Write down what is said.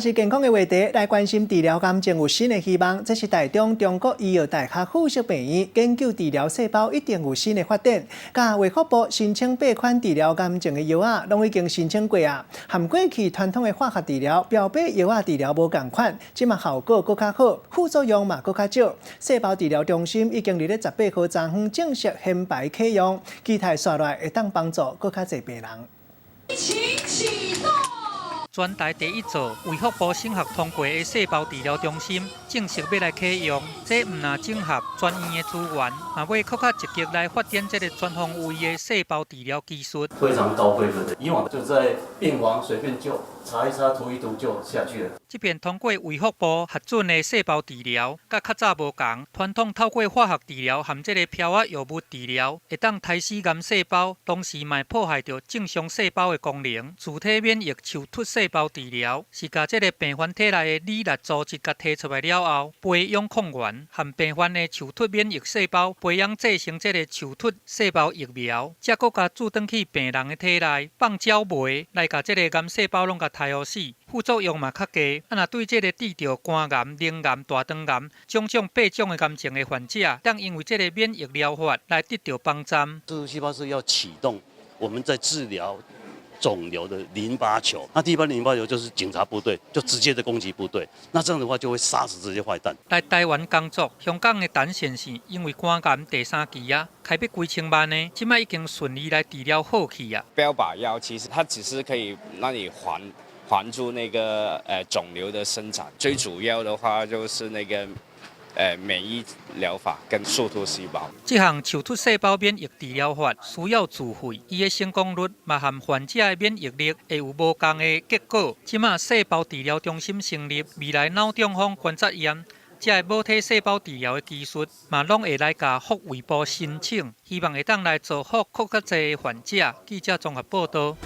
是健康的话题，来关心治疗癌症有新的希望。这是台中中国医药大学附属病院研究治疗细胞一定有新的发展。甲卫福部申请8款治疗癌症的药啊，拢已经申请过啊。和过去传统的化学治疗、标靶药啊治疗无共款，即嘛效果更较好，副作用嘛更较少。细胞治疗中心已经伫咧18号昨昏正式显牌启用，期待续来会当帮助更较侪病人。请启动。全台第一座卫福部审核通过的细胞治疗中心正式要来启用，这唔但整合专业的资源，嘛要更加积极来发展这个全方位的细胞治疗技术。非常高规格的，以往就在病房随便就查一查、涂一涂就下去了。这边通过卫福部核准的细胞治疗，甲较早无同，传统透过化学治疗含这个漂压药物治疗，会当杀死癌细胞，同时嘛破坏掉正常细胞的功能。自体免疫抽突细胞治疗是把这个病患体内的粒粒组织甲提出来了后，培养抗原和病患的抽突免疫细胞培养制成这个抽突细胞疫苗，再搁甲注转去病人的体内，放胶酶来甲这个癌细胞拢甲杀互死。副作用嘛较低，若对这个治疗肝癌、凝癌、大肠癌种8种的癌症的患者，当因为这个免疫疗法来得到帮助。这个细胞是要启动我们在治疗肿瘤的淋巴球，那一般淋巴球就是警察部队就直接的攻击部队，那这样的话就会杀死这些坏蛋。来台湾工作，香港的陈先生因为肝癌第3期啊，开笔几千万呢，现在已经顺利来治疗好去啊。标靶药其实它只是可以让你缓住那个肿瘤的生长，最主要的话就是那个免疫疗法跟树突细胞。这项树突细胞免疫治疗法需要自费，伊的成功率嘛和患者的免疫力会有无同的结果。即马细胞治疗中心成立，未来脑中风观察院。这个母体细胞治疗的技术，嘛拢会来甲福卫部申请，希望会当来造福更较侪患者。记者综合报道。